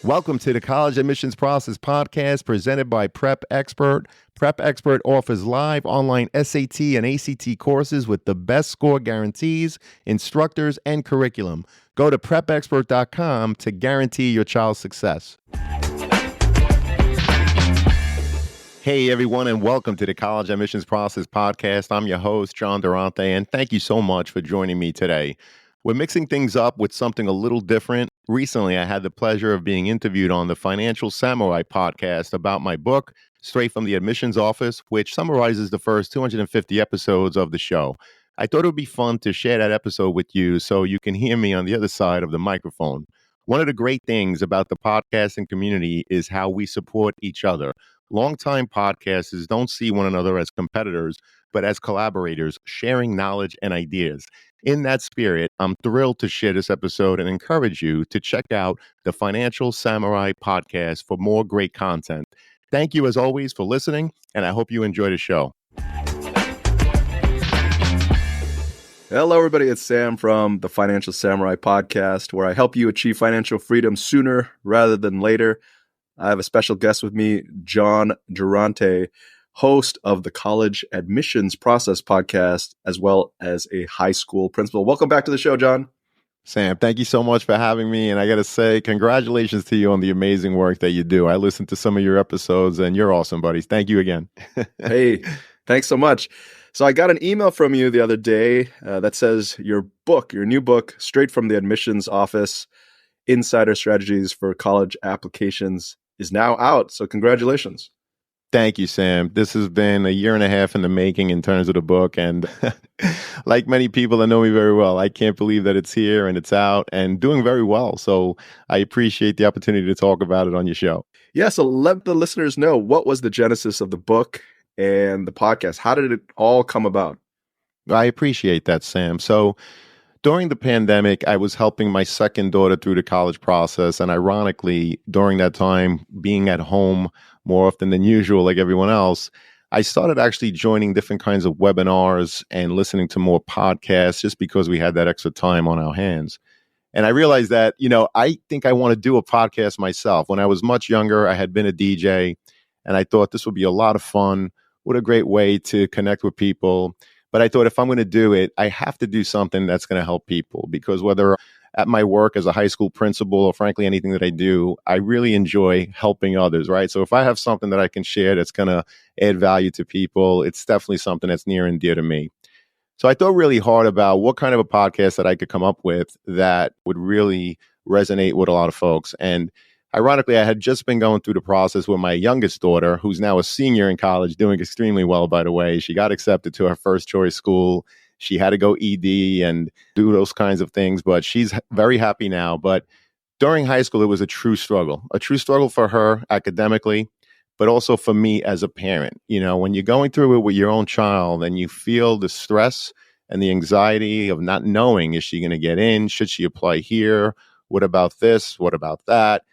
Welcome to the College Admissions Process Podcast presented by Prep Expert. Prep Expert offers live online SAT and ACT courses with the best score guarantees, instructors, and curriculum. Go to prepexpert.com to guarantee your child's success. Hey, everyone, and welcome to the College Admissions Process Podcast. I'm your host, John Durante, and thank you so much for joining me today. We're mixing things up with something a little different. Recently, I had the pleasure of being interviewed on the Financial Samurai podcast about my book, Straight from the Admissions Office, which summarizes the first 250 episodes of the show. I thought it would be fun to share that episode with you so you can hear me on the other side of the microphone. One of the great things about the podcasting community is how we support each other. Longtime podcasters don't see one another as competitors, but as collaborators, sharing knowledge and ideas. In that spirit, I'm thrilled to share this episode and encourage you to check out the Financial Samurai podcast for more great content. Thank you, as always, for listening, and I hope you enjoy the show. Hello, everybody. It's Sam from the Financial Samurai podcast, where I help you achieve financial freedom sooner rather than later. I have a special guest with me, John Durante, host of the College Admissions Process podcast, as well as a high school principal. Welcome back to the show, John. Sam, thank you so much for having me. And I got to say, congratulations to you on the amazing work that you do. I listened to some of your episodes and you're awesome, buddies. Thank you again. Hey, thanks so much. So I got an email from you the other day that says your new book, Straight from the Admissions Office, Insider Strategies for College Applications, is now out. So congratulations. Thank you, Sam. This has been a year and a half in the making in terms of the book. And like many people that know me very well, I can't believe that it's here and it's out and doing very well. So I appreciate the opportunity to talk about it on your show. Yeah, so let the listeners know, what was the genesis of the book and the podcast? How did it all come about? I appreciate that, Sam. So during the pandemic, I was helping my second daughter through the college process. And ironically, during that time, being at home more often than usual, like everyone else, I started actually joining different kinds of webinars and listening to more podcasts just because we had that extra time on our hands. And I realized that, I think I want to do a podcast myself. When I was much younger, I had been a DJ, and I thought this would be a lot of fun. What a great way to connect with people. But I thought if I'm going to do it, I have to do something that's going to help people, because whether at my work as a high school principal or frankly anything that I do, I really enjoy helping others, right? So if I have something that I can share that's going to add value to people, it's definitely something that's near and dear to me. So I thought really hard about what kind of a podcast that I could come up with that would really resonate with a lot of folks. And ironically, I had just been going through the process with my youngest daughter, who's now a senior in college, doing extremely well, by the way. She got accepted to her first choice school. She had to go ED and do those kinds of things, but she's very happy now. But during high school, it was a true struggle for her academically, but also for me as a parent. When you're going through it with your own child and you feel the stress and the anxiety of not knowing, is she going to get in? Should she apply here? What about this? What about that?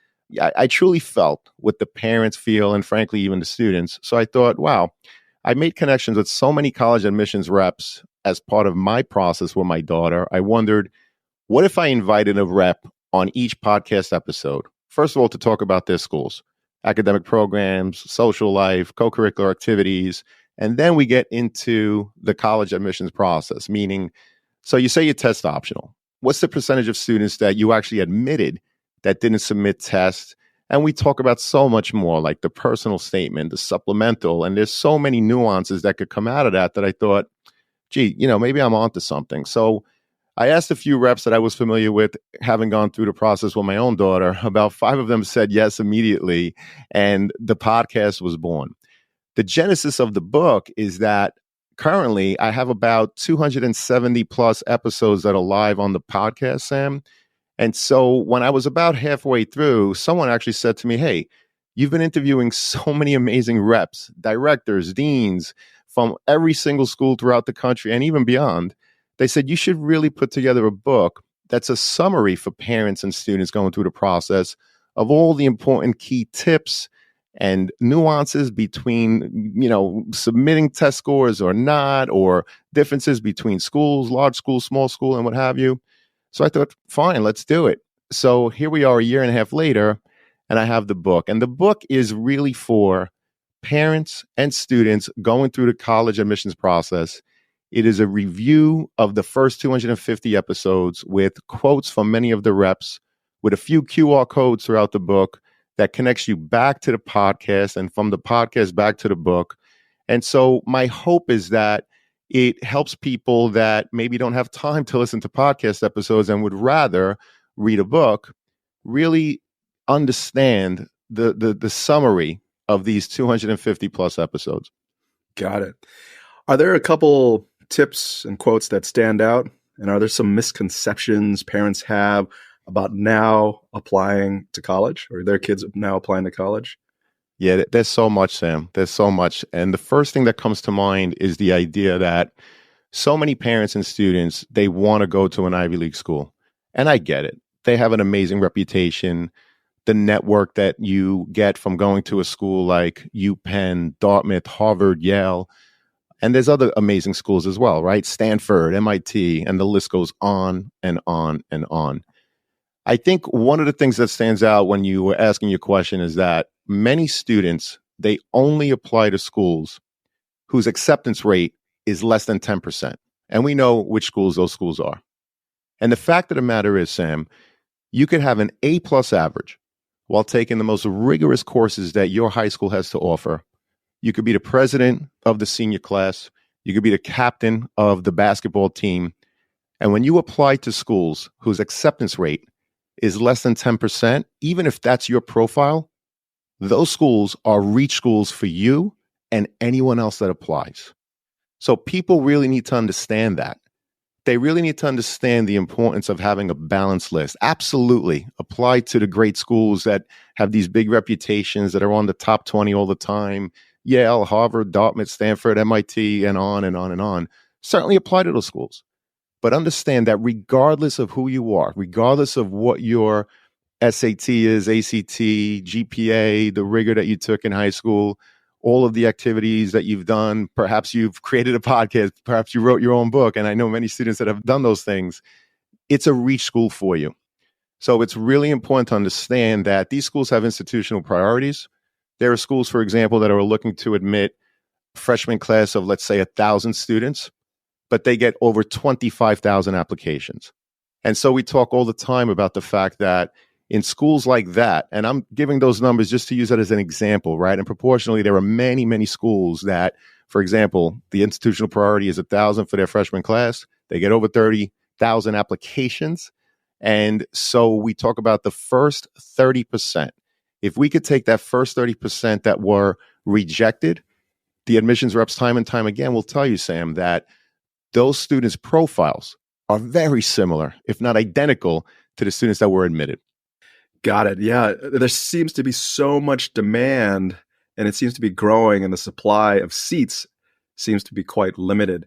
I truly felt what the parents feel, and frankly, even the students. So I thought, wow, I made connections with so many college admissions reps as part of my process with my daughter. I wondered, what if I invited a rep on each podcast episode? First of all, to talk about their schools, academic programs, social life, co-curricular activities, and then we get into the college admissions process, meaning, so you say you're test optional. What's the percentage of students that you actually admitted that didn't submit tests? And we talk about so much more, like the personal statement, the supplemental, and there's so many nuances that could come out of that I thought, gee, maybe I'm onto something. So I asked a few reps that I was familiar with, having gone through the process with my own daughter. About 5 of them said yes immediately, and the podcast was born. The genesis of the book is that currently I have about 270 plus episodes that are live on the podcast, Sam. And so when I was about halfway through, someone actually said to me, hey, you've been interviewing so many amazing reps, directors, deans from every single school throughout the country and even beyond. They said, you should really put together a book that's a summary for parents and students going through the process of all the important key tips and nuances between, submitting test scores or not, or differences between schools, large school, small school, and what have you. So I thought, fine, let's do it. So here we are a year and a half later, and I have the book. And the book is really for parents and students going through the college admissions process. It is a review of the first 250 episodes with quotes from many of the reps, with a few QR codes throughout the book that connects you back to the podcast and from the podcast back to the book. And so my hope is that it helps people that maybe don't have time to listen to podcast episodes and would rather read a book really understand the summary of these 250 plus episodes. Got it. Are there a couple tips and quotes that stand out? And are there some misconceptions parents have about now applying to college, or their kids now applying to college? Yeah, there's so much, Sam. There's so much. And the first thing that comes to mind is the idea that so many parents and students, they want to go to an Ivy League school. And I get it. They have an amazing reputation. The network that you get from going to a school like UPenn, Dartmouth, Harvard, Yale, and there's other amazing schools as well, right? Stanford, MIT, and the list goes on and on and on. I think one of the things that stands out when you were asking your question is that many students, they only apply to schools whose acceptance rate is less than 10%. And we know which schools those schools are. And the fact of the matter is, Sam, you could have an A plus average while taking the most rigorous courses that your high school has to offer. You could be the president of the senior class. You could be the captain of the basketball team. And when you apply to schools whose acceptance rate is less than 10%, even if that's your profile, those schools are reach schools for you and anyone else that applies. So people really need to understand that. They really need to understand the importance of having a balanced list. Absolutely. Apply to the great schools that have these big reputations that are on the top 20 all the time. Yale, Harvard, Dartmouth, Stanford, MIT, and on and on and on. Certainly apply to those schools. But understand that regardless of who you are, regardless of what your SAT is, ACT, GPA, the rigor that you took in high school, all of the activities that you've done, perhaps you've created a podcast, perhaps you wrote your own book, and I know many students that have done those things, it's a reach school for you. So it's really important to understand that these schools have institutional priorities. There are schools, for example, that are looking to admit a freshman class of, let's say, 1,000 students, but they get over 25,000 applications. And so we talk all the time about the fact that in schools like that, and I'm giving those numbers just to use that as an example, right? And proportionally, there are many, many schools that, for example, the institutional priority is 1,000 for their freshman class. They get over 30,000 applications. And so we talk about the first 30%. If we could take that first 30% that were rejected, the admissions reps time and time again will tell you, Sam, that those students' profiles are very similar, if not identical, to the students that were admitted. Got it. Yeah. There seems to be so much demand, and it seems to be growing, and the supply of seats seems to be quite limited.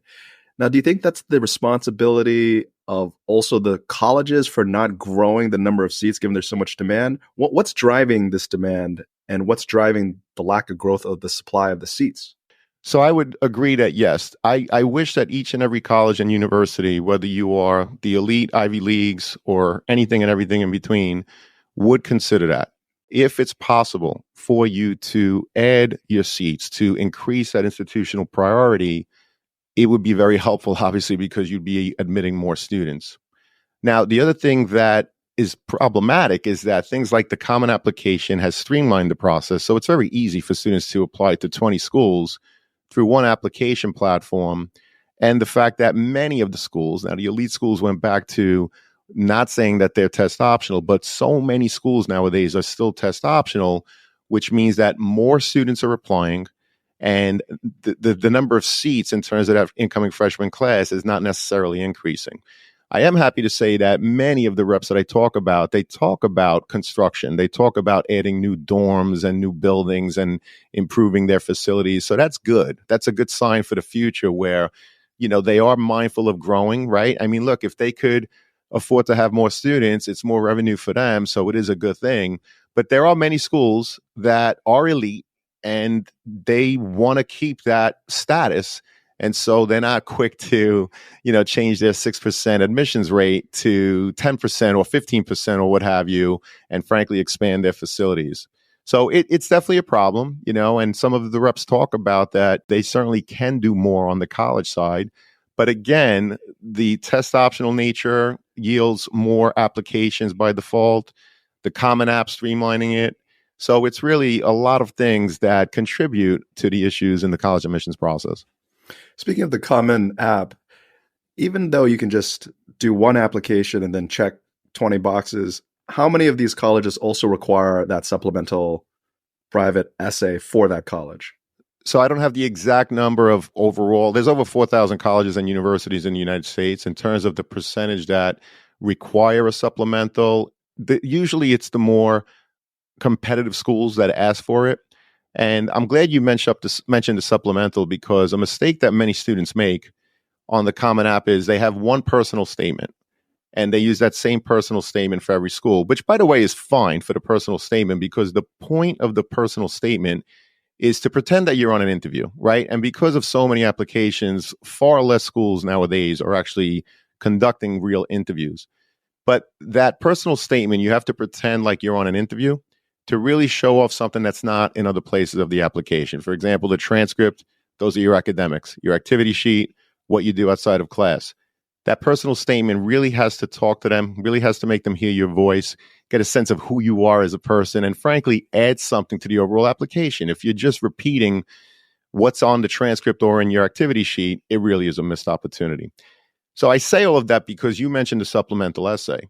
Now, do you think that's the responsibility of also the colleges for not growing the number of seats, given there's so much demand? What's driving this demand, and what's driving the lack of growth of the supply of the seats? So I would agree that, yes, I wish that each and every college and university, whether you are the elite Ivy Leagues or anything and everything in between, would consider that. If it's possible for you to add your seats, to increase that institutional priority, it would be very helpful, obviously, because you'd be admitting more students. Now, the other thing that is problematic is that things like the Common Application has streamlined the process. So it's very easy for students to apply to 20 schools through one application platform. And the fact that many of the schools, now the elite schools went back to not saying that they're test optional, but so many schools nowadays are still test optional, which means that more students are applying, and the number of seats in terms of that incoming freshman class is not necessarily increasing. I am happy to say that many of the reps that I talk about, they talk about construction. They talk about adding new dorms and new buildings and improving their facilities. So that's good. That's a good sign for the future where, they are mindful of growing, right? I mean, look, if they could afford to have more students, it's more revenue for them. So it is a good thing. But there are many schools that are elite and they want to keep that status. And so they're not quick to, change their 6% admissions rate to 10% or 15% or what have you, and frankly, expand their facilities. So it's definitely a problem, and some of the reps talk about that. They certainly can do more on the college side. But again, the test optional nature yields more applications by default, the Common App streamlining it. So it's really a lot of things that contribute to the issues in the college admissions process. Speaking of the Common App, even though you can just do one application and then check 20 boxes, how many of these colleges also require that supplemental private essay for that college? So I don't have the exact number of overall. There's over 4,000 colleges and universities in the United States. In terms of the percentage that require a supplemental, usually it's the more competitive schools that ask for it. And I'm glad you mentioned the supplemental, because a mistake that many students make on the Common App is they have one personal statement, and they use that same personal statement for every school, which, by the way, is fine for the personal statement, because the point of the personal statement is to pretend that you're on an interview, right? And because of so many applications, far less schools nowadays are actually conducting real interviews. But that personal statement, you have to pretend like you're on an interview to really show off something that's not in other places of the application. For example, the transcript, those are your academics, your activity sheet, what you do outside of class. That personal statement really has to talk to them, really has to make them hear your voice, get a sense of who you are as a person, and frankly, add something to the overall application. If you're just repeating what's on the transcript or in your activity sheet, it really is a missed opportunity. So I say all of that because you mentioned the supplemental essay.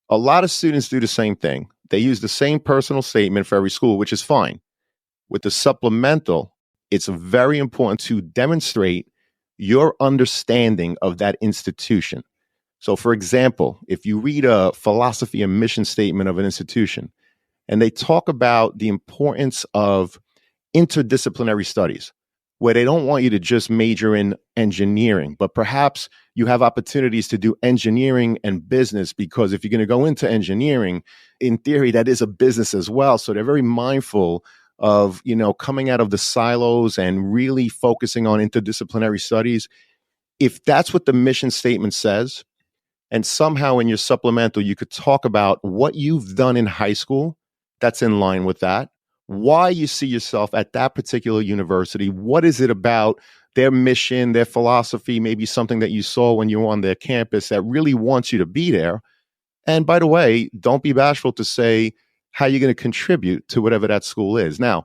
A lot of students do the same thing. They use the same personal statement for every school, which is fine. With the supplemental, it's very important to demonstrate your understanding of that institution. So, for example, if you read a philosophy and mission statement of an institution, and they talk about the importance of interdisciplinary studies, where they don't want you to just major in engineering, but perhaps you have opportunities to do engineering and business, because if you're going to go into engineering, in theory, that is a business as well. So they're very mindful of, coming out of the silos and really focusing on interdisciplinary studies. If that's what the mission statement says, and somehow in your supplemental, you could talk about what you've done in high school that's in line with that, why you see yourself at that particular university, what is it about their mission, their philosophy, maybe something that you saw when you were on their campus that really wants you to be there. And by the way, don't be bashful to say how you're going to contribute to whatever that school is. Now,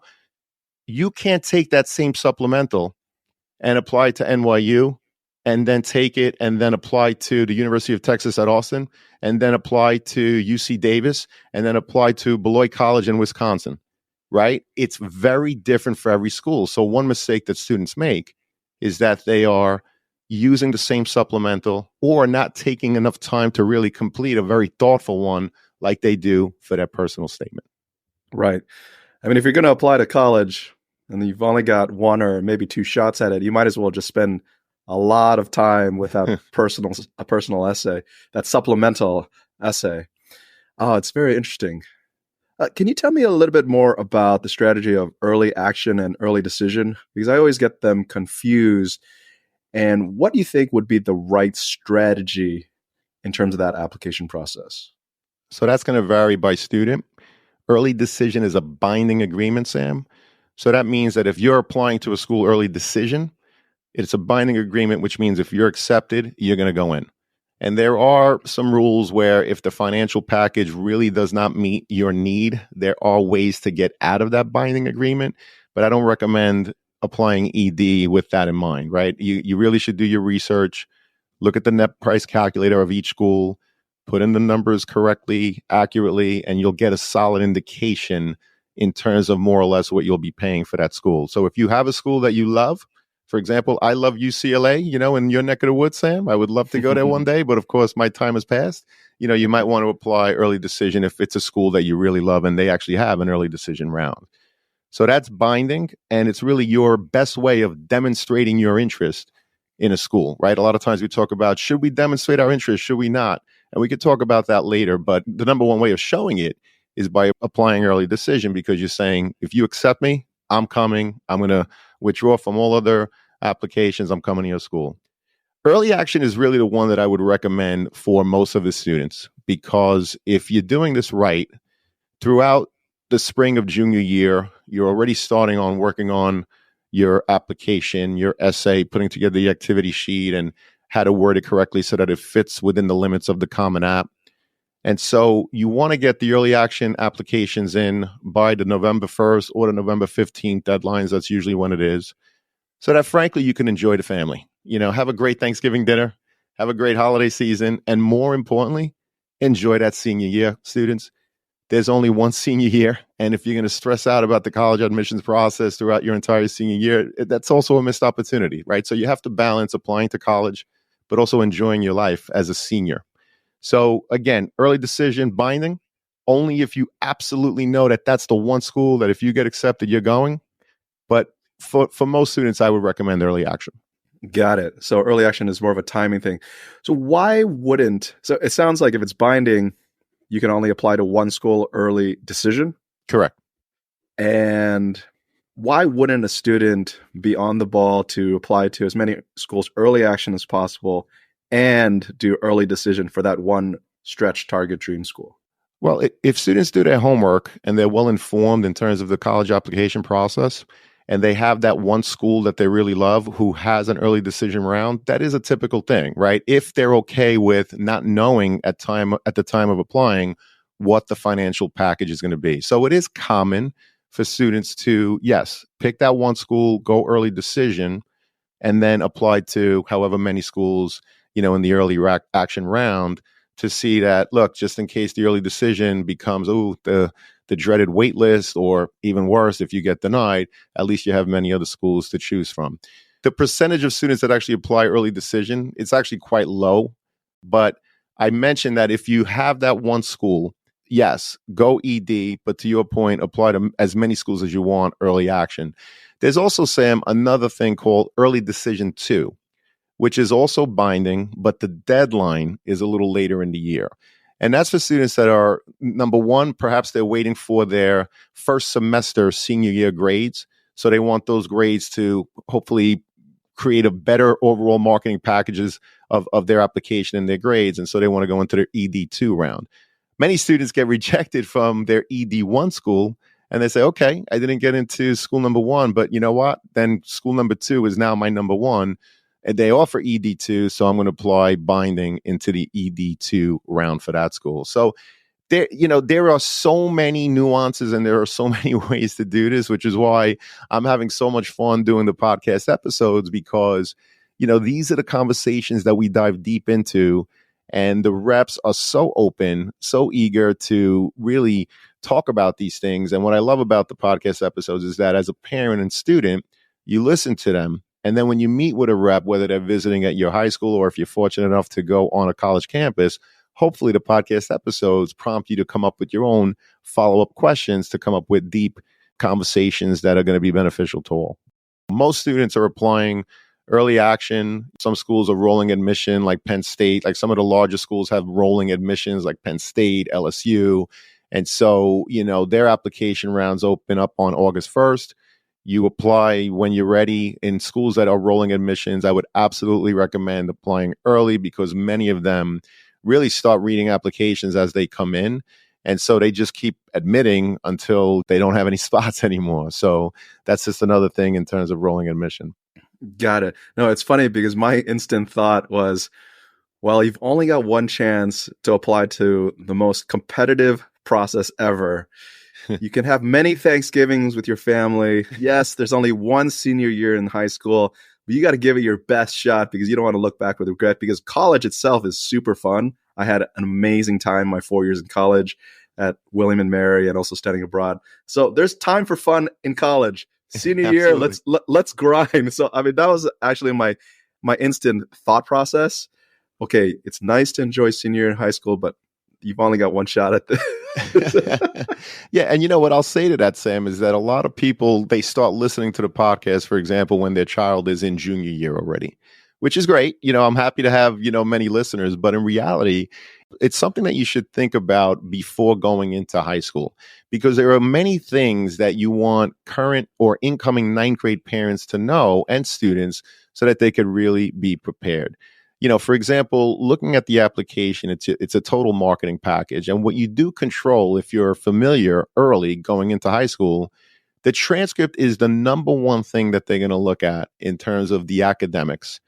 you can't take that same supplemental and apply it to NYU, and then take it and then apply to the University of Texas at Austin, and then apply to UC Davis, and then apply to Beloit College in Wisconsin, right? It's very different for every school. So one mistake that students make is that they are using the same supplemental or not taking enough time to really complete a very thoughtful one like they do for their personal statement. Right. I mean, if you're going to apply to college and you've only got one or maybe two shots at it, you might as well just spend a lot of time with a personal essay, that supplemental essay. Oh, it's very interesting. Can you tell me a little bit more about the strategy of early action and early decision? Because I always get them confused. And what do you think would be the right strategy in terms of that application process? So that's going to vary by student. Early decision is a binding agreement, Sam. So that means that if you're applying to a school early decision, it's a binding agreement, which means if you're accepted, you're going to go in. And there are some rules where if the financial package really does not meet your need, there are ways to get out of that binding agreement. But I don't recommend applying ED with that in mind, right? You really should do your research, look at the net price calculator of each school, put in the numbers correctly, accurately, and you'll get a solid indication in terms of more or less what you'll be paying for that school. So if you have a school that you love, for example, I love UCLA, in your neck of the woods, Sam. I would love to go there one day, but of course, my time has passed. You might want to apply early decision if it's a school that you really love and they actually have an early decision round. So that's binding, and it's really your best way of demonstrating your interest in a school, right? A lot of times we talk about, should we demonstrate our interest? Should we not? And we could talk about that later, but the number one way of showing it is by applying early decision, because you're saying, if you accept me, I'm coming. I'm going to withdraw from all other applications, I'm coming to your school. Early action is really the one that I would recommend for most of the students, because if you're doing this right, throughout the spring of junior year, you're already starting on working on your application, your essay, putting together the activity sheet and how to word it correctly so that it fits within the limits of the Common App. And so you want to get the early action applications in by the November 1st or the November 15th deadlines. That's usually when it is. So that frankly, you can enjoy the family, have a great Thanksgiving dinner, have a great holiday season, and more importantly, enjoy that senior year, students. There's only one senior year. And if you're going to stress out about the college admissions process throughout your entire senior year, that's also a missed opportunity, right? So you have to balance applying to college, but also enjoying your life as a senior. So again, early decision binding, only if you absolutely know that that's the one school that if you get accepted, you're going. But for most students, I would recommend early action. Got it. So early action is more of a timing thing. So so it sounds like if it's binding, you can only apply to one school early decision? Correct. And why wouldn't a student be on the ball to apply to as many schools early action as possible and do early decision for that one stretch target dream school? Well, if students do their homework and they're well informed in terms of the college application process, and they have that one school that they really love who has an early decision round, that is a typical thing, right? If they're okay with not knowing at the time of applying what the financial package is going to be. So it is common for students to, yes, pick that one school, go early decision, and then apply to however many schools, in the early action round to see that, look, just in case the early decision becomes, the dreaded wait list, or even worse, if you get denied, at least you have many other schools to choose from. The percentage of students that actually apply early decision, it's actually quite low. But I mentioned that if you have that one school, yes, go ED, but to your point, apply to as many schools as you want early action. There's also, Sam, another thing called early decision 2, which is also binding, but the deadline is a little later in the year. And that's for students that are, number one, perhaps they're waiting for their first semester senior year grades. So they want those grades to hopefully create a better overall marketing packages of their application and their grades. And so they want to go into their ED2 round. Many students get rejected from their ED1 school and they say, okay, I didn't get into school number 1, but you know what? Then school number 2 is now my number 1. And they offer ED2, so I'm going to apply binding into the ED2 round for that school. So there are so many nuances and there are so many ways to do this, which is why I'm having so much fun doing the podcast episodes, because, these are the conversations that we dive deep into, and the reps are so open, so eager to really talk about these things. And what I love about the podcast episodes is that as a parent and student, you listen to them. And then when you meet with a rep, whether they're visiting at your high school or if you're fortunate enough to go on a college campus, hopefully the podcast episodes prompt you to come up with your own follow-up questions to come up with deep conversations that are going to be beneficial to all. Most students are applying early action. Some schools are rolling admission, like Penn State. Like some of the larger schools have rolling admissions, like Penn State, LSU. And so, their application rounds open up on August 1st. You apply when you're ready. In schools that are rolling admissions, I would absolutely recommend applying early, because many of them really start reading applications as they come in. And so they just keep admitting until they don't have any spots anymore. So that's just another thing in terms of rolling admission. Got it. No, it's funny because my instant thought was, well, you've only got one chance to apply to the most competitive process ever. You can have many Thanksgivings with your family. Yes, there's only one senior year in high school, but you got to give it your best shot because you don't want to look back with regret, because college itself is super fun. I had an amazing time my 4 years in college at William and Mary and also studying abroad. So there's time for fun in college. Senior year, let's grind. So, that was actually my instant thought process. Okay, it's nice to enjoy senior year in high school, but you've only got one shot at this. Yeah. And what I'll say to that, Sam, is that a lot of people, they start listening to the podcast, for example, when their child is in junior year already, which is great. I'm happy to have, many listeners, but in reality, it's something that you should think about before going into high school, because there are many things that you want current or incoming ninth grade parents to know and students so that they could really be prepared. For example, looking at the application, it's a total marketing package. And what you do control, if you're familiar early going into high school, the transcript is the number one thing that they're going to look at in terms of the academics.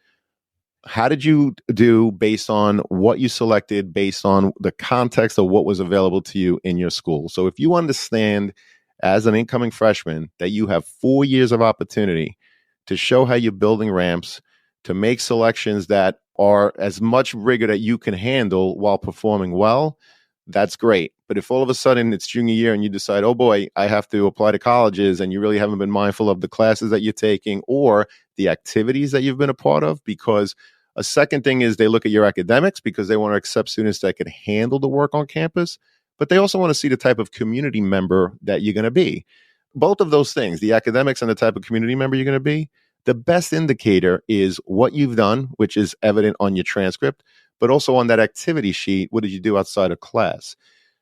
How did you do based on what you selected, based on the context of what was available to you in your school? So if you understand as an incoming freshman that you have 4 years of opportunity to show how you're building ramps, to make selections that are as much rigor that you can handle while performing well, that's great. But if all of a sudden it's junior year and you decide, oh boy, I have to apply to colleges, and you really haven't been mindful of the classes that you're taking or the activities that you've been a part of, because a second thing is they look at your academics because they want to accept students that can handle the work on campus, but they also want to see the type of community member that you're going to be. Both of those things, the academics and the type of community member you're going to be, the best indicator is what you've done, which is evident on your transcript, but also on that activity sheet. What did you do outside of class?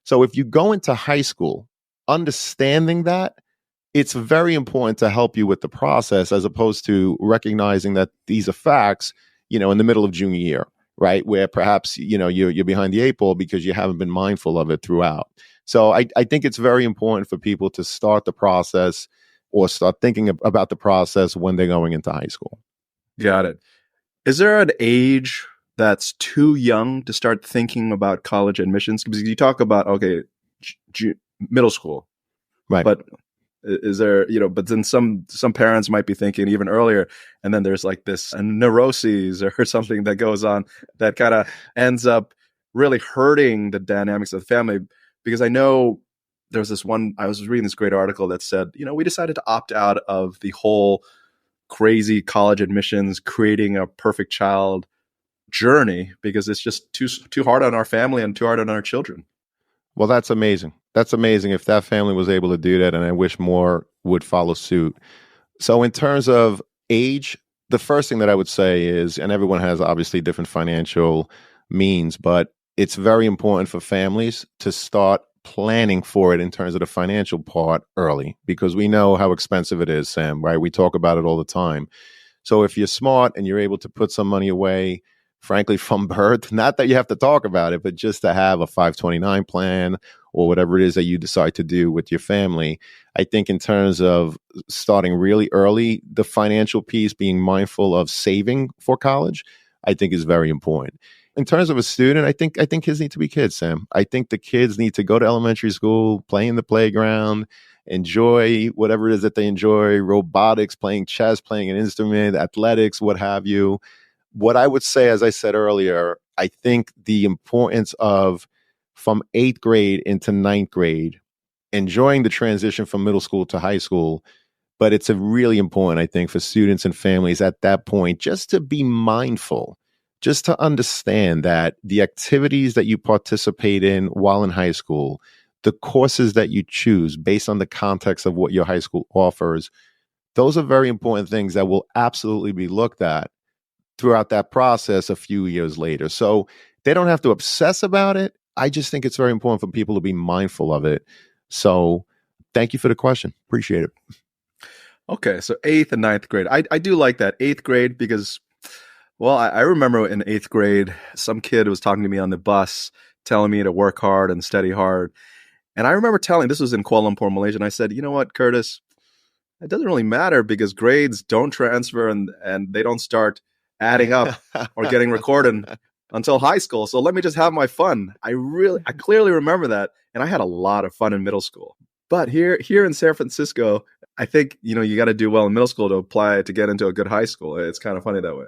So if you go into high school understanding that, it's very important to help you with the process, as opposed to recognizing that these are facts, in the middle of junior year, right? Where perhaps, you're behind the eight ball because you haven't been mindful of it throughout. So I think it's very important for people to start the process or start thinking about the process when they're going into high school. Got it. Is there an age that's too young to start thinking about college admissions? Because you talk about, okay, middle school, Right. But is there, but then some parents might be thinking even earlier, and then there's like this neuroses or something that goes on that kind of ends up really hurting the dynamics of the family. Because I know there's this one, I was reading this great article that said, we decided to opt out of the whole crazy college admissions, creating a perfect child journey, because it's just too hard on our family and too hard on our children. Well, that's amazing. That's amazing if that family was able to do that, and I wish more would follow suit. So in terms of age, the first thing that I would say is, and everyone has obviously different financial means, but it's very important for families to start planning for it in terms of the financial part early, because we know how expensive it is, Sam, right? We talk about it all the time. So if you're smart and you're able to put some money away, frankly, from birth, not that you have to talk about it, but just to have a 529 plan or whatever it is that you decide to do with your family. I think in terms of starting really early, the financial piece, being mindful of saving for college, I think is very important. In terms of a student, I think kids need to be kids, Sam. I think the kids need to go to elementary school, play in the playground, enjoy whatever it is that they enjoy, robotics, playing chess, playing an instrument, athletics, what have you. What I would say, as I said earlier, I think the importance of from 8th grade into ninth grade, enjoying the transition from middle school to high school, but it's a really important, I think, for students and families at that point, just to be mindful, just to understand that the activities that you participate in while in high school, the courses that you choose based on the context of what your high school offers, those are very important things that will absolutely be looked at throughout that process a few years later. So they don't have to obsess about it. I just think it's very important for people to be mindful of it. So thank you for the question. Appreciate it. Okay, so 8th and ninth grade. I do like that 8th grade because, well, I remember in 8th grade, some kid was talking to me on the bus, telling me to work hard and study hard. And I remember this was in Kuala Lumpur, Malaysia, and I said, you know what, Curtis, it doesn't really matter because grades don't transfer and they don't start adding up or getting recorded until high school. So let me just have my fun. I clearly remember that. And I had a lot of fun in middle school. But here in San Francisco, I think, you got to do well in middle school to apply to get into a good high school. It's kind of funny that way.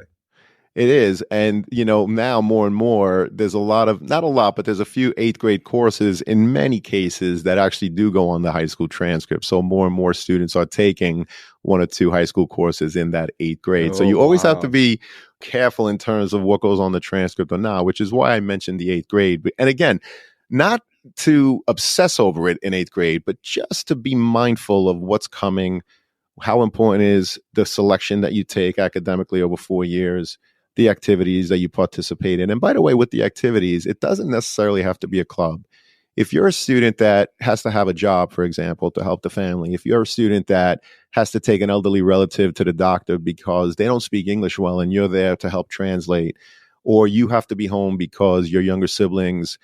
It is. And, now more and more, there's a lot of, not a lot, but there's a few 8th grade courses in many cases that actually do go on the high school transcript. So more and more students are taking 1 or 2 high school courses in that 8th grade. So you always have to be careful in terms of what goes on the transcript or not, which is why I mentioned the 8th grade. And again, not to obsess over it in 8th grade, but just to be mindful of what's coming, how important is the selection that you take academically over 4 years. the activities that you participate in. And by the way, with the activities, it doesn't necessarily have to be a club. If you're a student that has to have a job, for example, to help the family, if you're a student that has to take an elderly relative to the doctor because they don't speak English well and you're there to help translate, or you have to be home because your younger siblings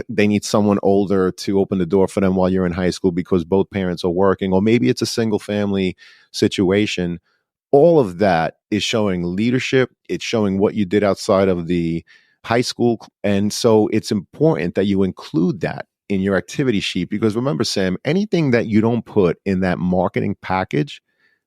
they need someone older to open the door for them while you're in high school because both parents are working, or maybe it's a single family situation. All of that is showing leadership. It's showing what you did outside of the high school. And so it's important that you include that in your activity sheet, because remember, Sam, anything that you don't put in that marketing package,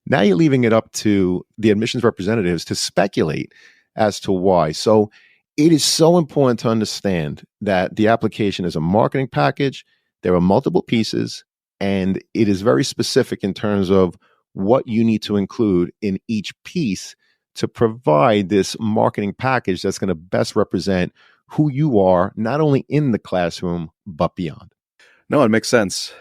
now you're leaving it up to the admissions representatives to speculate as to why. So it is so important to understand that the application is a marketing package. There are multiple pieces, and it is very specific in terms of what you need to include in each piece to provide this marketing package that's going to best represent who you are, not only in the classroom, but beyond. No, it makes sense.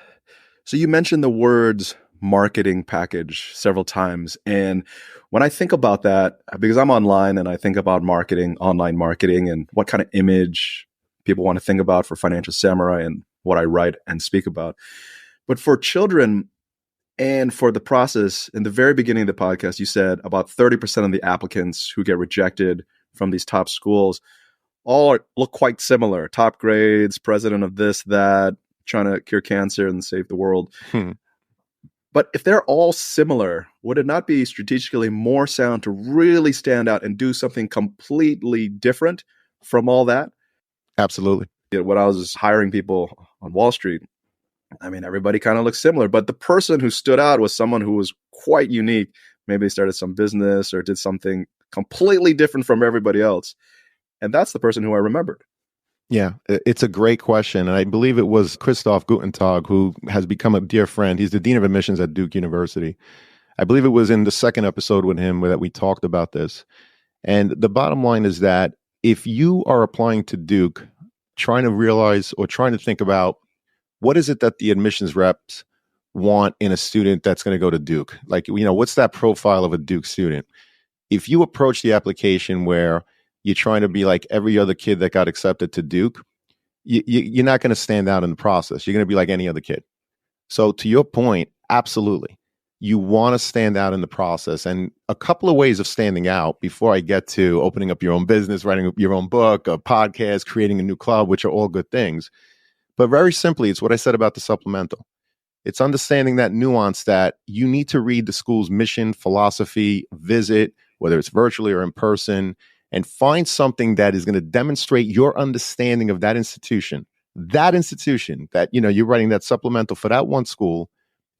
So you mentioned the words marketing package several times. And when I think about that, because I'm online and I think about marketing, online marketing, and what kind of image people want to think about for Financial Samurai and what I write and speak about. But for children and for the process, in the very beginning of the podcast, you said about 30% of the applicants who get rejected from these top schools all look quite similar. Top grades, president of this, that, trying to cure cancer and save the world. But if they're all similar, would it not be strategically more sound to really stand out and do something completely different from all that? Absolutely. When I was hiring people on Wall Street, I mean, everybody kind of looks similar, but the person who stood out was someone who was quite unique. Maybe they started some business or did something completely different from everybody else. And that's the person who I remembered. Yeah, it's a great question. And I believe it was Christoph Gutentag, who has become a dear friend. He's the Dean of Admissions at Duke University. I believe it was in the second episode with him that we talked about this. And the bottom line is that if you are applying to Duke, trying to realize or trying to think about what is it that the admissions reps want in a student that's going to go to Duke? Like, what's that profile of a Duke student? If you approach the application where you're trying to be like every other kid that got accepted to Duke, you're not going to stand out in the process. You're going to be like any other kid. So to your point, absolutely. You want to stand out in the process. And a couple of ways of standing out before I get to opening up your own business, writing your own book, a podcast, creating a new club, which are all good things. But very simply, it's what I said about the supplemental. It's understanding that nuance that you need to read the school's mission, philosophy, visit, whether it's virtually or in person, and find something that is going to demonstrate your understanding of that institution that, you're writing that supplemental for that one school.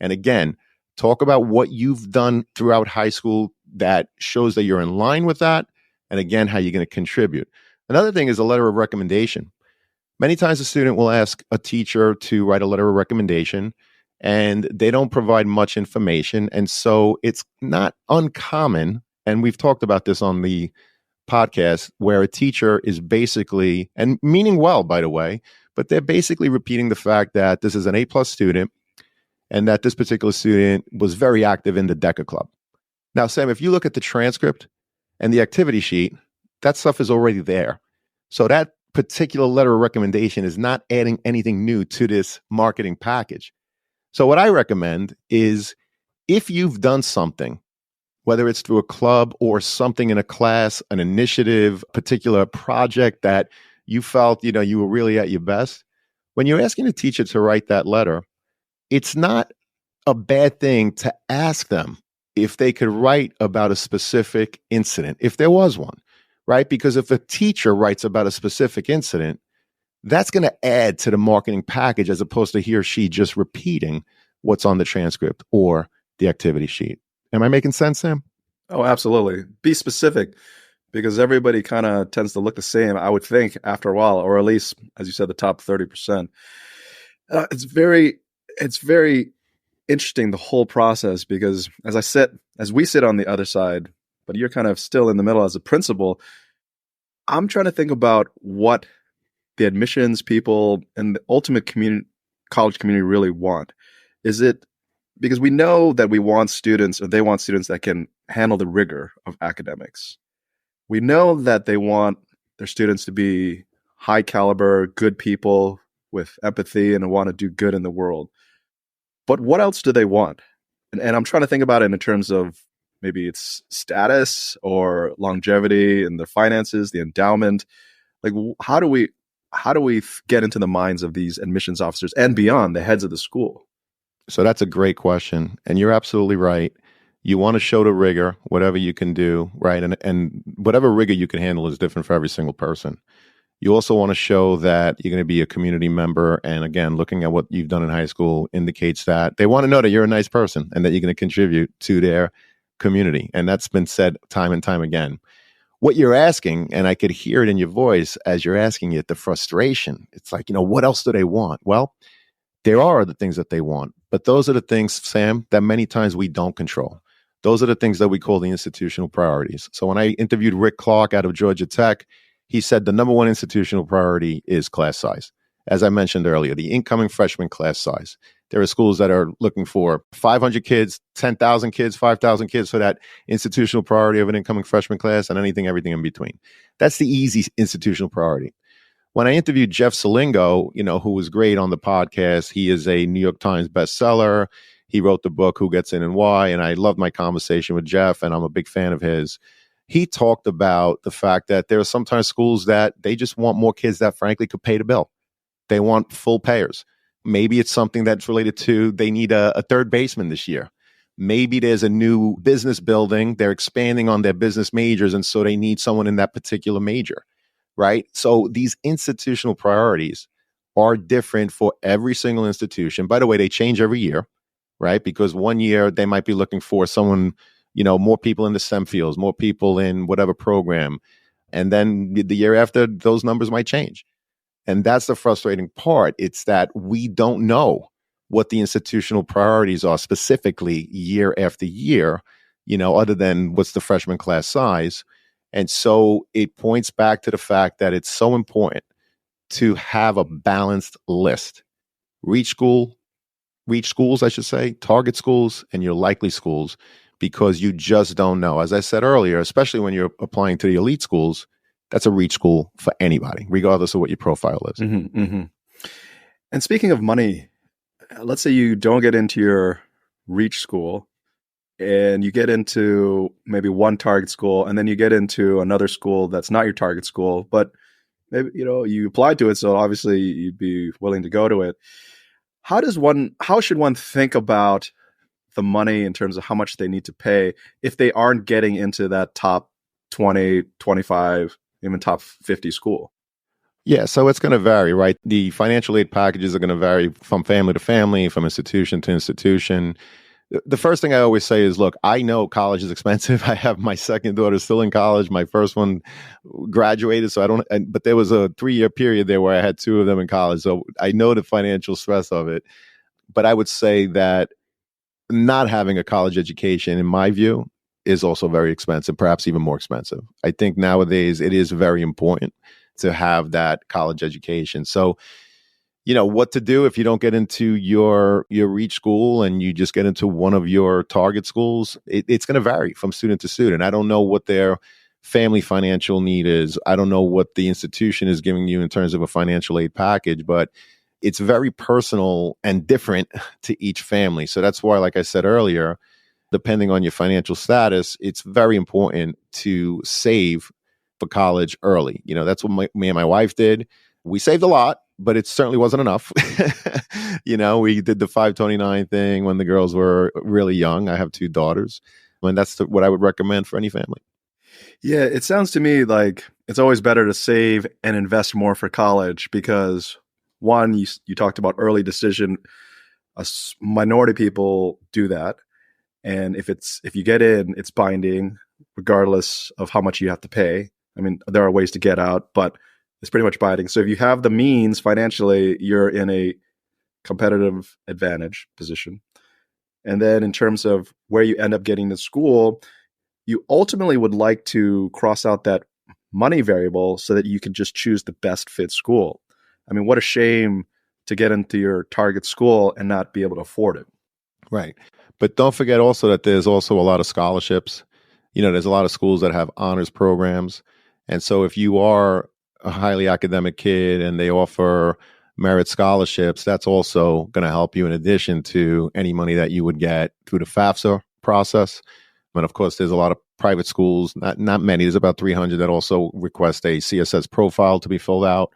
And again, talk about what you've done throughout high school that shows that you're in line with that. And again, how you're going to contribute. Another thing is a letter of recommendation. Many times a student will ask a teacher to write a letter of recommendation, and they don't provide much information. And so it's not uncommon, and we've talked about this on the podcast, where a teacher is basically, and meaning well, by the way, but they're basically repeating the fact that this is an A+ student and that this particular student was very active in the DECA club. Now, Sam, if you look at the transcript and the activity sheet, that stuff is already there. So that particular letter of recommendation is not adding anything new to this marketing package. So what I recommend is, if you've done something, whether it's through a club or something in a class, an initiative, particular project that you felt, you were really at your best, when you're asking a teacher to write that letter, it's not a bad thing to ask them if they could write about a specific incident, if there was one, right? Because if a teacher writes about a specific incident, that's going to add to the marketing package as opposed to he or she just repeating what's on the transcript or the activity sheet. Am I making sense, Sam? Oh, absolutely. Be specific, because everybody kind of tends to look the same, I would think, after a while, or at least, as you said, the top 30%. It's very interesting, the whole process, because as we sit on the other side, but you're kind of still in the middle as a principal, I'm trying to think about what the admissions people and the ultimate college community really want. Is it because we know that we want students, or they want students that can handle the rigor of academics, we know that they want their students to be high caliber, good people with empathy and want to do good in the world. But what else do they want? And I'm trying to think about it in terms of maybe it's status or longevity and the finances, the endowment. Like, how do we get into the minds of these admissions officers and beyond, the heads of the school? So that's a great question. And you're absolutely right. You want to show the rigor, whatever you can do, right? And whatever rigor you can handle is different for every single person. You also want to show that you're going to be a community member. And again, looking at what you've done in high school indicates that they want to know that you're a nice person and that you're going to contribute to their community. And that's been said time and time again. What you're asking, and I could hear it in your voice as you're asking it, the frustration. It's like, what else do they want? Well, there are other things that they want, but those are the things, Sam, that many times we don't control. Those are the things that we call the institutional priorities. So when I interviewed Rick Clark out of Georgia Tech, he said the number one institutional priority is class size. As I mentioned earlier, the incoming freshman class size. There are schools that are looking for 500 kids, 10,000 kids, 5,000 kids for that institutional priority of an incoming freshman class and everything in between. That's the easy institutional priority. When I interviewed Jeff Salingo, who was great on the podcast, he is a New York Times bestseller. He wrote the book, Who Gets In and Why, and I loved my conversation with Jeff, and I'm a big fan of his. He talked about the fact that there are sometimes schools that they just want more kids that frankly could pay the bill. They want full payers. Maybe it's something that's related to they need a third baseman this year. Maybe there's a new business building. They're expanding on their business majors, and so they need someone in that particular major. Right? So these institutional priorities are different for every single institution. By the way, they change every year, right? Because one year they might be looking for someone, more people in the STEM fields, more people in whatever program. And then the year after, those numbers might change. And that's the frustrating part. It's that we don't know what the institutional priorities are specifically year after year, other than what's the freshman class size. And so it points back to the fact that it's so important to have a balanced list. Reach schools, I should say, target schools, and your likely schools, because you just don't know. As I said earlier, especially when you're applying to the elite schools, that's a reach school for anybody, regardless of what your profile is. Mm-hmm, mm-hmm. And speaking of money, let's say you don't get into your reach school and you get into maybe one target school, and then you get into another school that's not your target school, but maybe you applied to it, so obviously you'd be willing to go to it. How should one think about the money in terms of how much they need to pay if they aren't getting into that top 20, 25, even top 50 school? Yeah, so it's going to vary, right? The financial aid packages are going to vary from family to family, from institution to institution. The first thing I always say is, look, I know college is expensive. I have my second daughter still in college. My first one graduated, so but there was a 3-year period there where I had two of them in college. So I know the financial stress of it. But I would say that not having a college education, in my view, is also very expensive, perhaps even more expensive. I think nowadays it is very important to have that college education. So, what to do if you don't get into your reach school and you just get into one of your target schools, it's going to vary from student to student. I don't know what their family financial need is. I don't know what the institution is giving you in terms of a financial aid package, but it's very personal and different to each family. So that's why, like I said earlier, depending on your financial status, it's very important to save for college early. That's what me and my wife did. We saved a lot, but it certainly wasn't enough. We did the 529 thing when the girls were really young. I have two daughters, and that's what I would recommend for any family. Yeah, it sounds to me like it's always better to save and invest more for college because, one, you talked about early decision. Minority people do that. And if you get in, it's binding regardless of how much you have to pay. I mean, there are ways to get out, but it's pretty much binding. So if you have the means financially, you're in a competitive advantage position. And then in terms of where you end up getting to school, you ultimately would like to cross out that money variable so that you can just choose the best fit school. I mean, what a shame to get into your target school and not be able to afford it. Right. But don't forget also that there's also a lot of scholarships. There's a lot of schools that have honors programs. And so if you are a highly academic kid and they offer merit scholarships, that's also going to help you in addition to any money that you would get through the FAFSA process. And of course, there's a lot of private schools, not many, there's about 300 that also request a CSS profile to be filled out.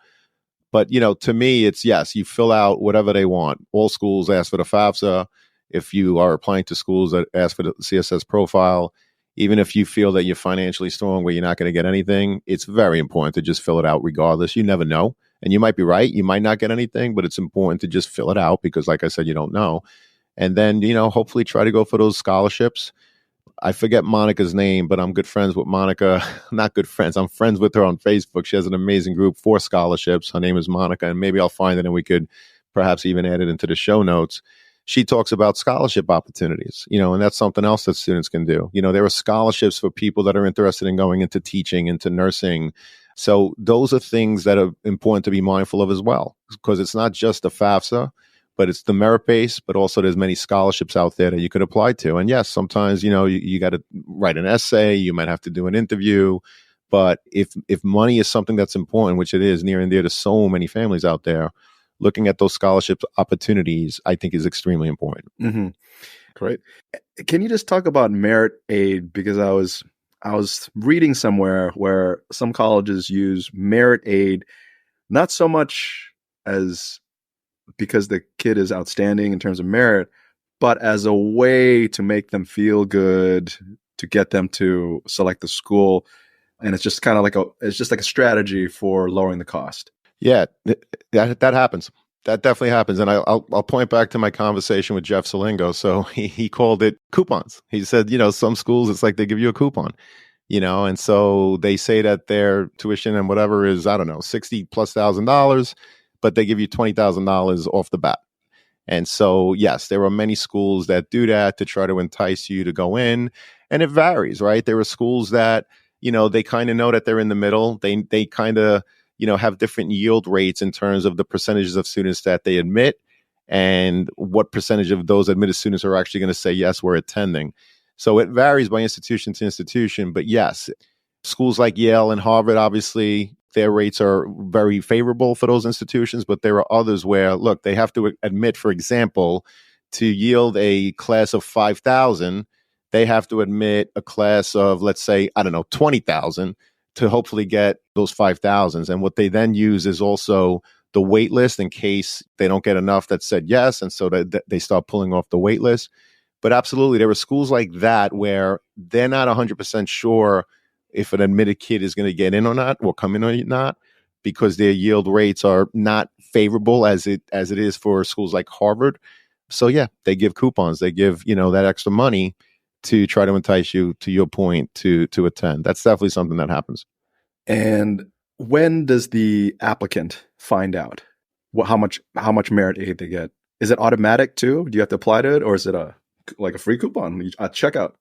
But, to me, it's yes, you fill out whatever they want. All schools ask for the FAFSA. If you are applying to schools that ask for the CSS profile, even if you feel that you're financially strong where you're not going to get anything, it's very important to just fill it out regardless. You never know. And you might be right. You might not get anything, but it's important to just fill it out because, like I said, you don't know. And then, hopefully try to go for those scholarships. I forget Monica's name, but I'm good friends with Monica. Not good friends. I'm friends with her on Facebook. She has an amazing group for scholarships. Her name is Monica, and maybe I'll find it and we could perhaps even add it into the show notes. She talks about scholarship opportunities, and that's something else that students can do. There are scholarships for people that are interested in going into teaching, into nursing. So those are things that are important to be mindful of as well, because it's not just the FAFSA, but it's the merit base, but also there's many scholarships out there that you could apply to. And yes, sometimes, you got to write an essay, you might have to do an interview. But if money is something that's important, which it is near and dear to so many families out there, looking at those scholarship opportunities, I think is extremely important. Mm-hmm. Great. Can you just talk about merit aid? Because I was reading somewhere where some colleges use merit aid, not so much as because the kid is outstanding in terms of merit, but as a way to make them feel good, to get them to select the school. And it's just kind of like a strategy for lowering the cost. Yeah, that happens. That definitely happens. And I'll point back to my conversation with Jeff Salingo. So he called it coupons. He said, some schools, it's like they give you a coupon, and so they say that their tuition and whatever is, I don't know, $60,000+, but they give you $20,000 off the bat. And so, yes, there are many schools that do that to try to entice you to go in. And it varies, right? There are schools that, they kind of know that they're in the middle. They kind of, have different yield rates in terms of the percentages of students that they admit and what percentage of those admitted students are actually going to say, yes, we're attending. So it varies by institution to institution. But yes, schools like Yale and Harvard, obviously, their rates are very favorable for those institutions. But there are others where, look, they have to admit, for example, to yield a class of 5,000, they have to admit a class of, let's say, 20,000 to hopefully get those 5,000s. And what they then use is also the wait list in case they don't get enough that said yes. And so that they start pulling off the wait list. But absolutely, there are schools like that where they're not 100% sure if an admitted kid is going to get in or not, or come in or not, because their yield rates are not favorable as it is for schools like Harvard. So yeah, they give coupons. They give, that extra money to try to entice you, to your point, to attend. That's definitely something that happens. And when does the applicant find out how much merit aid they get? Is it automatic too? Do you have to apply to it, or is it like a free coupon at checkout?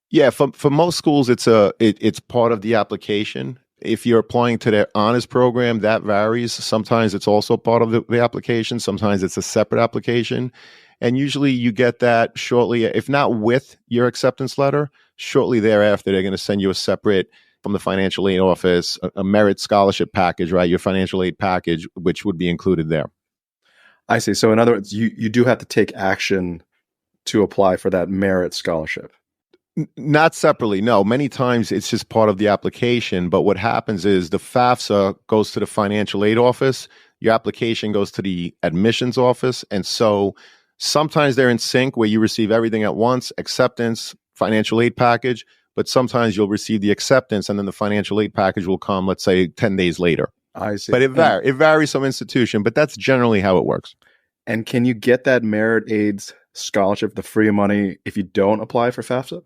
Yeah, for most schools, it's part of the application. If you're applying to their honors program, that varies. Sometimes it's also part of the application. Sometimes it's a separate application. And usually you get that shortly, if not with your acceptance letter, shortly thereafter, they're going to send you a separate, from the financial aid office, a merit scholarship package, right? Your financial aid package, which would be included there. I see. So in other words, you do have to take action to apply for that merit scholarship. Not separately, no. Many times it's just part of the application. But what happens is the FAFSA goes to the financial aid office. Your application goes to the admissions office. And so sometimes they're in sync where you receive everything at once, acceptance, financial aid package. But sometimes you'll receive the acceptance and then the financial aid package will come, let's say, 10 days later. I see. But it varies from institution, but that's generally how it works. And can you get that merit aid scholarship, the free money, if you don't apply for FAFSA?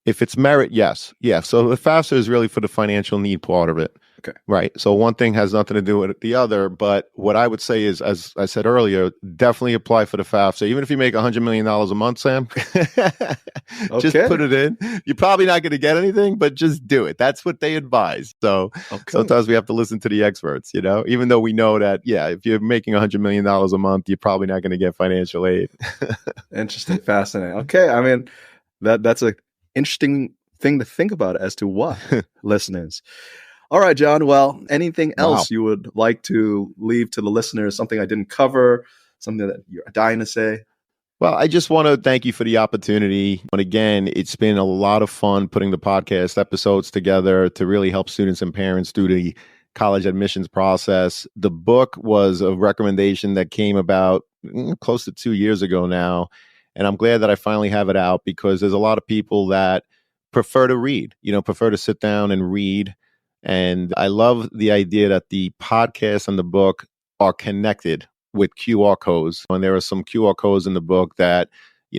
If it's merit, yes. Yeah. So the FAFSA is really for the financial need part of it. Okay. Right. So one thing has nothing to do with the other. But what I would say is, as I said earlier, definitely apply for the FAFSA. Even if you make $100 million a month, Sam, just put it in. You're probably not going to get anything, but just do it. That's what they advise. So sometimes we have to listen to the experts, even though we know that, yeah, if you're making $100 million a month, you're probably not going to get financial aid. Interesting. Fascinating. Okay. I mean, that's a interesting thing to think about as to what, listeners. All right, John. Well, anything Wow. else you would like to leave to the listeners? Something I didn't cover, something that you're dying to say? Well, I just want to thank you for the opportunity. And again, it's been a lot of fun putting the podcast episodes together to really help students and parents through the college admissions process. The book was a recommendation that came about close to 2 years ago now. And I'm glad that I finally have it out because there's a lot of people that prefer to read, prefer to sit down and read. And I love the idea that the podcast and the book are connected with QR codes. And there are some QR codes in the book that,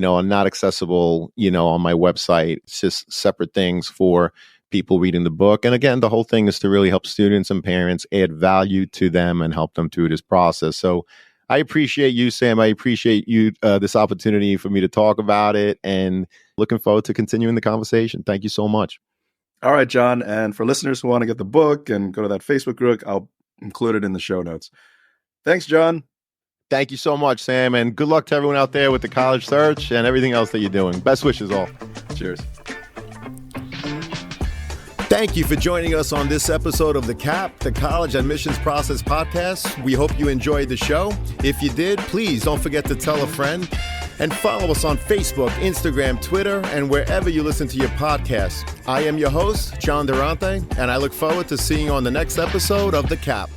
are not accessible, on my website. It's just separate things for people reading the book. And again, the whole thing is to really help students and parents, add value to them and help them through this process. So I appreciate you, Sam. I appreciate you, this opportunity for me to talk about it, and looking forward to continuing the conversation. Thank you so much. All right, John. And for listeners who want to get the book and go to that Facebook group, I'll include it in the show notes. Thanks, John. Thank you so much, Sam. And good luck to everyone out there with the college search and everything else that you're doing. Best wishes all. Cheers. Thank you for joining us on this episode of the CAP, the College Admissions Process Podcast. We hope you enjoyed the show. If you did, please don't forget to tell a friend and follow us on Facebook, Instagram, Twitter, and wherever you listen to your podcasts. I am your host, John Durante, and I look forward to seeing you on the next episode of the CAP.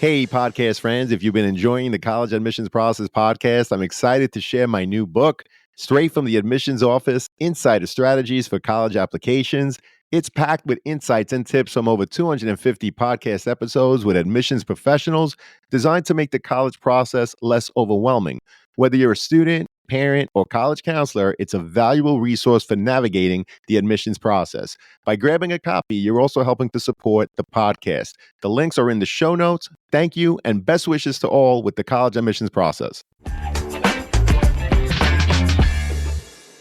Hey, podcast friends, if you've been enjoying the College Admissions Process Podcast, I'm excited to share my new book, Straight from the Admissions Office, Insider Strategies for College Applications. It's packed with insights and tips from over 250 podcast episodes with admissions professionals designed to make the college process less overwhelming. Whether you're a student, parent, or college counselor, it's a valuable resource for navigating the admissions process. By grabbing a copy, you're also helping to support the podcast. The links are in the show notes. Thank you, and best wishes to all with the college admissions process.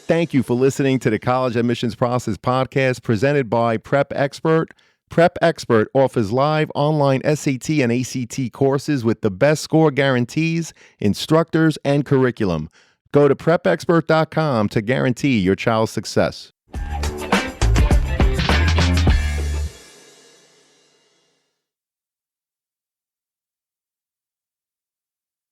Thank you for listening to the College Admissions Process Podcast presented by Prep Expert. Prep Expert offers live online SAT and ACT courses with the best score guarantees, instructors, and curriculum. Go to prepexpert.com to guarantee your child's success.